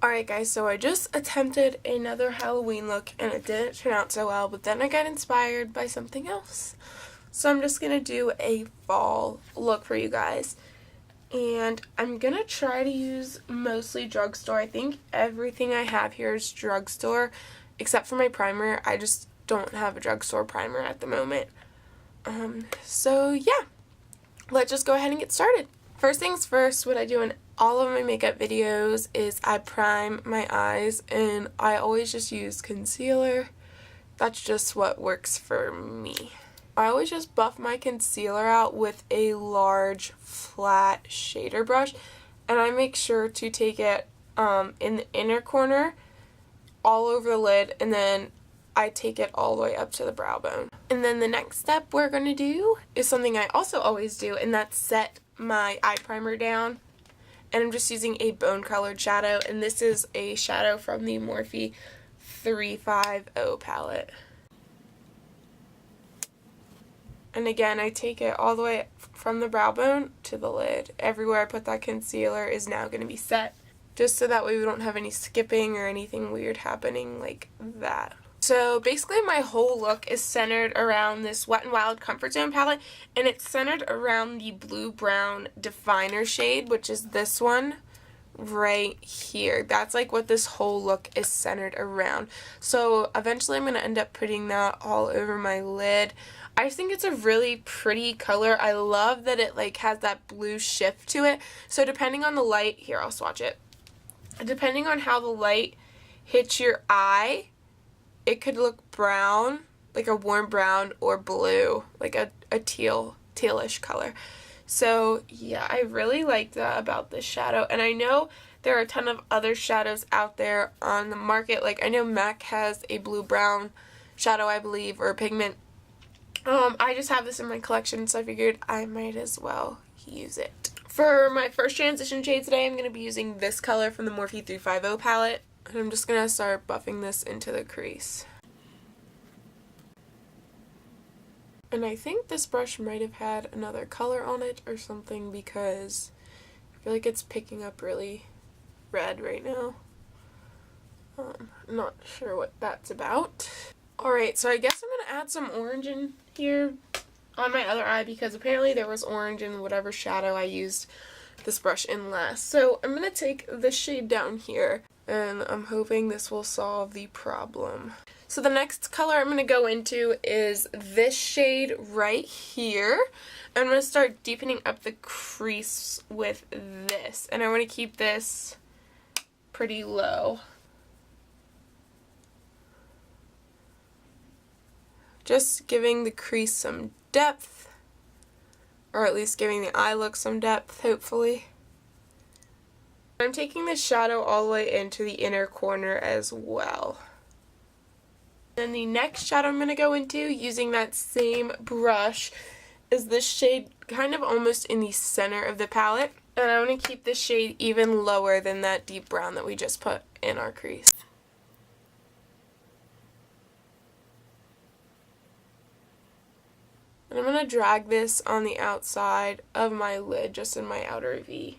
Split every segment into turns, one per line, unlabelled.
Alright guys, so I just attempted another Halloween look and it didn't turn out so well, but then I got inspired by something else. So I'm just going to do a fall look for you guys. And I'm going to try to use mostly drugstore. I think everything I have here is drugstore, except for my primer. I just don't have a drugstore primer at the moment. So yeah, let's just go ahead and get started. First things first, what I do in all of my makeup videos is I prime my eyes, and I always just use concealer. That's just what works for me. I always just buff my concealer out with a large flat shader brush, and I make sure to take it in the inner corner all over the lid, and then I take it all the way up to the brow bone. And then the next step we're going to do is something I also always do, and that's set my eye primer down. And I'm just using a bone colored shadow, and this is a shadow from the Morphe 350 palette. And again, I take it all the way from the brow bone to the lid. Everywhere I put that concealer is now going to be set, just so that way we don't have any skipping or anything weird happening like that. So basically my whole look is centered around this Wet n Wild Comfort Zone palette, and it's centered around the blue-brown definer shade, which is this one right here. That's like what this whole look is centered around. So eventually I'm going to end up putting that all over my lid. I just think it's a really pretty color. I love that it like has that blue shift to it. So depending on the light, here I'll swatch it. Depending on how the light hits your eye, it could look brown, like a warm brown, or blue, like a tealish color. So yeah, I really like that about this shadow. And I know there are a ton of other shadows out there on the market. Like I know MAC has a blue-brown shadow, I believe, or a pigment. I just have this in my collection, so I figured I might as well use it. For my first transition shade today, I'm going to be using this color from the Morphe 350 palette. And I'm just going to start buffing this into the crease. And I think this brush might have had another color on it or something, because I feel like it's picking up really red right now. Not sure what that's about. Alright, so I guess I'm going to add some orange in here on my other eye, because apparently there was orange in whatever shadow I used this brush in last. So I'm going to take this shade down here, and I'm hoping this will solve the problem. So the next color I'm going to go into is this shade right here. I'm going to start deepening up the crease with this, and I want to keep this pretty low. Just giving the crease some depth, or at least giving the eye look some depth, hopefully. I'm taking this shadow all the way into the inner corner as well. Then the next shadow I'm going to go into, using that same brush, is this shade kind of almost in the center of the palette. And I want to keep this shade even lower than that deep brown that we just put in our crease. And I'm going to drag this on the outside of my lid, just in my outer V.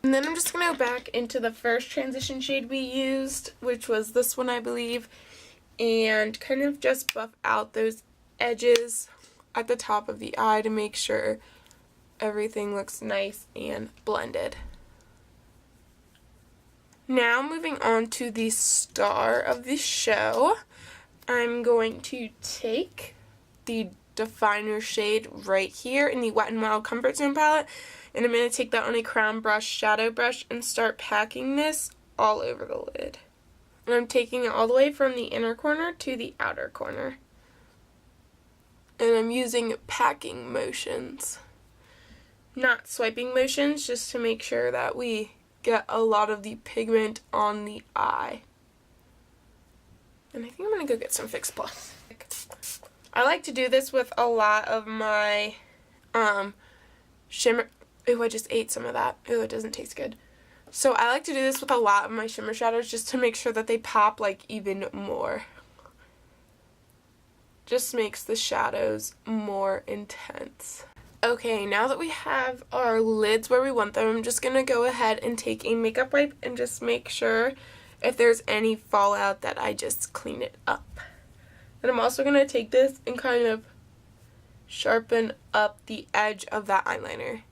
And then I'm just going to go back into the first transition shade we used, which was this one, I believe, and kind of just buff out those edges at the top of the eye to make sure everything looks nice and blended. Now moving on to the star of the show, I'm going to take the definer shade right here in the Wet n Wild Comfort Zone palette, and I'm going to take that on a crown brush, shadow brush, and start packing this all over the lid. And I'm taking it all the way from the inner corner to the outer corner. And I'm using packing motions, not swiping motions, just to make sure that we get a lot of the pigment on the eye. And I think I'm going to go get some Fix Plus. I like to do this with a lot of my shimmer. Ooh, I just ate some of that. Ooh, it doesn't taste good. So I like to do this with a lot of my shimmer shadows, just to make sure that they pop like even more. Just makes the shadows more intense. Okay, now that we have our lids where we want them, I'm just going to go ahead and take a makeup wipe and just make sure if there's any fallout that I just clean it up. And I'm also going to take this and kind of sharpen up the edge of that eyeliner.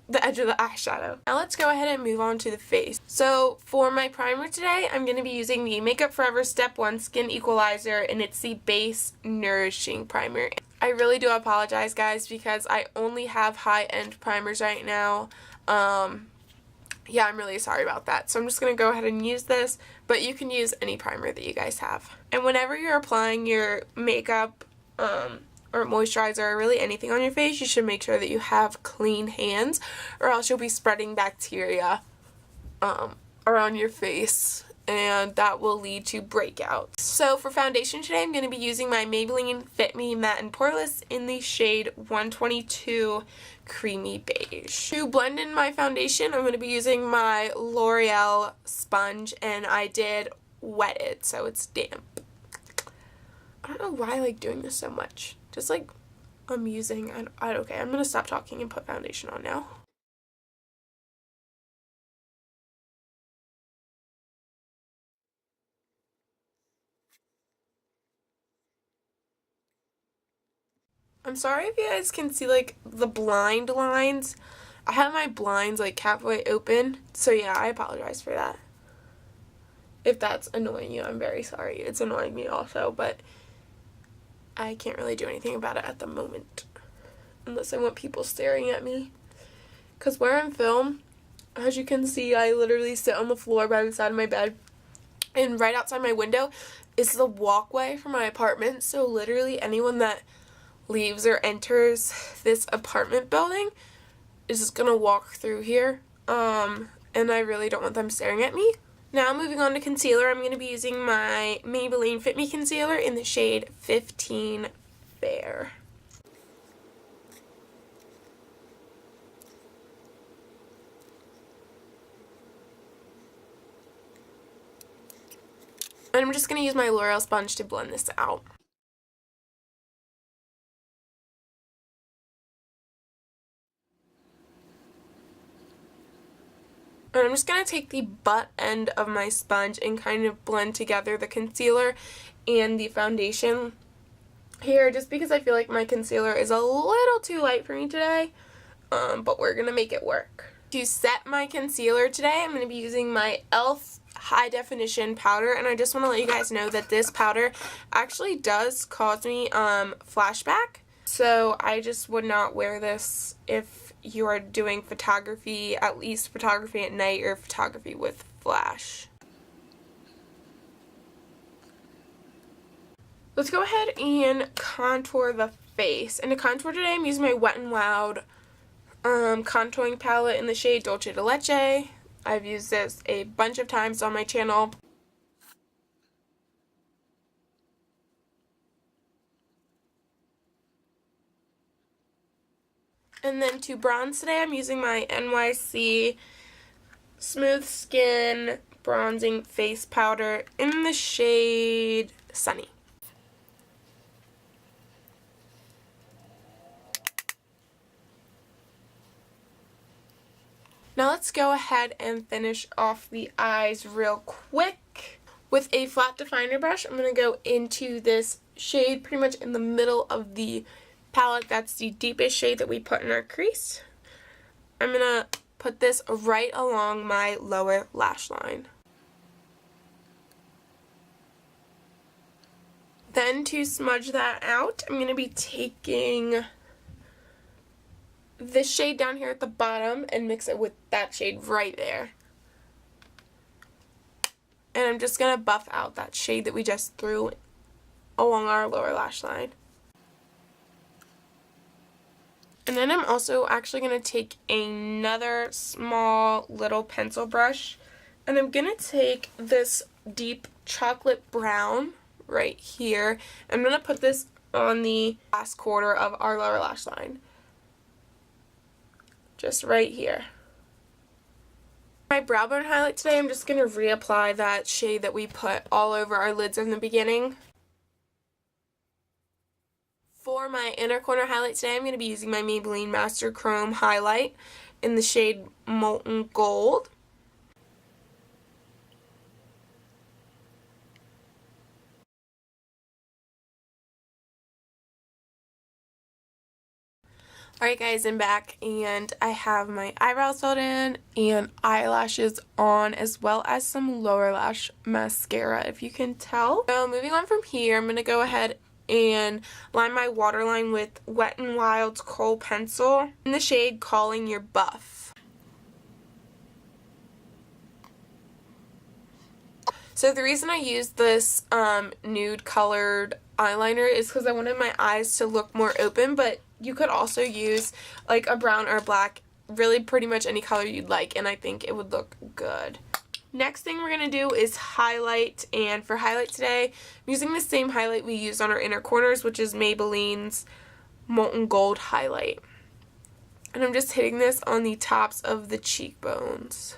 The edge of the eyeshadow. Now let's go ahead and move on to the face. So for my primer today, I'm going to be using the Makeup Forever Step 1 Skin Equalizer, and it's the Base Nourishing Primer. I really do apologize, guys, because I only have high-end primers right now. Yeah, I'm really sorry about that. So I'm just going to go ahead and use this, but you can use any primer that you guys have. And whenever you're applying your makeup, or moisturizer, or really anything on your face, you should make sure that you have clean hands, or else you'll be spreading bacteria around your face, and that will lead to breakouts. So for foundation today, I'm going to be using my Maybelline Fit Me Matte&Poreless in the shade 122 Creamy Beige. To blend in my foundation, I'm going to be using my L'Oreal sponge, and I did wet it, so it's damp. I don't know why I like doing this so much. Just like amusing. Okay, I'm gonna stop talking and put foundation on now. I'm sorry if you guys can see like the blind lines. I have my blinds like halfway open, so yeah, I apologize for that. If that's annoying you, I'm very sorry. It's annoying me also, but I can't really do anything about it at the moment. Unless I want people staring at me. Because where I'm filmed, as you can see, I literally sit on the floor by the side of my bed. And right outside my window is the walkway for my apartment. So literally anyone that leaves or enters this apartment building is just going to walk through here. And I really don't want them staring at me. Now moving on to concealer, I'm going to be using my Maybelline Fit Me Concealer in the shade 15 Fair. And I'm just going to use my L'Oreal sponge to blend this out. And I'm just going to take the butt end of my sponge and kind of blend together the concealer and the foundation here, just because I feel like my concealer is a little too light for me today, but we're going to make it work. To set my concealer today, I'm going to be using my e.l.f. High Definition powder, and I just want to let you guys know that this powder actually does cause me flashback, so I just would not wear this if you are doing photography, at least photography at night or photography with flash. Let's go ahead and contour the face. And to contour today, I'm using my Wet n Wild contouring palette in the shade Dulce de Leche. I've used this a bunch of times on my channel. And then to bronze today, I'm using my NYC Smooth Skin Bronzing Face Powder in the shade Sunny. Now let's go ahead and finish off the eyes real quick. With a flat definer brush, I'm going to go into this shade pretty much in the middle of the palette. That's the deepest shade that we put in our crease. I'm going to put this right along my lower lash line. Then to smudge that out, I'm going to be taking this shade down here at the bottom and mix it with that shade right there. And I'm just going to buff out that shade that we just threw along our lower lash line. And then I'm also actually going to take another small little pencil brush, and I'm going to take this deep chocolate brown right here. I'm going to put this on the last quarter of our lower lash line. Just right here. My brow bone highlight today, I'm just going to reapply that shade that we put all over our lids in the beginning. For my inner corner highlight today, I'm going to be using my Maybelline Master Chrome highlight in the shade Molten Gold. Alright guys, I'm back and I have my eyebrows filled in and eyelashes on, as well as some lower lash mascara, if you can tell. So moving on from here, I'm going to go ahead and line my waterline with Wet n Wild's Kohl Pencil in the shade Calling Your Buff. So the reason I used this nude colored eyeliner is because I wanted my eyes to look more open, but you could also use like a brown or a black, really pretty much any color you'd like, and I think it would look good. Next thing we're going to do is highlight, and for highlight today, I'm using the same highlight we used on our inner corners, which is Maybelline's Molten Gold highlight. And I'm just hitting this on the tops of the cheekbones.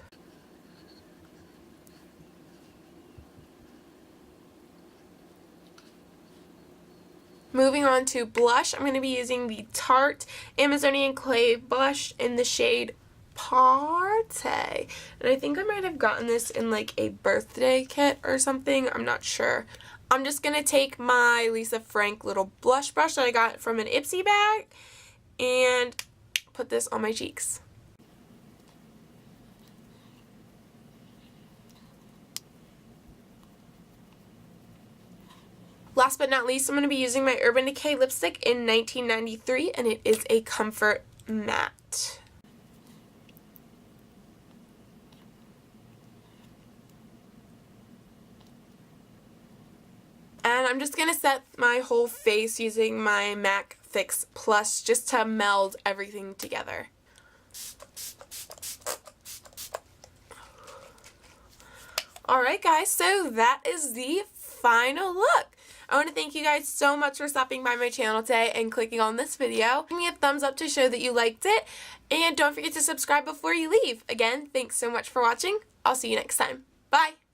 Moving on to blush, I'm going to be using the Tarte Amazonian Clay blush in the shade Paaarty. And I think I might have gotten this in like a birthday kit or something. I'm not sure. I'm just going to take my Lisa Frank little blush brush that I got from an Ipsy bag and put this on my cheeks. Last but not least, I'm going to be using my Urban Decay lipstick in 1993, and it is a Comfort Matte. And I'm just going to set my whole face using my MAC Fix Plus just to meld everything together. Alright guys, so that is the final look. I want to thank you guys so much for stopping by my channel today and clicking on this video. Give me a thumbs up to show that you liked it, and don't forget to subscribe before you leave. Again, thanks so much for watching. I'll see you next time. Bye!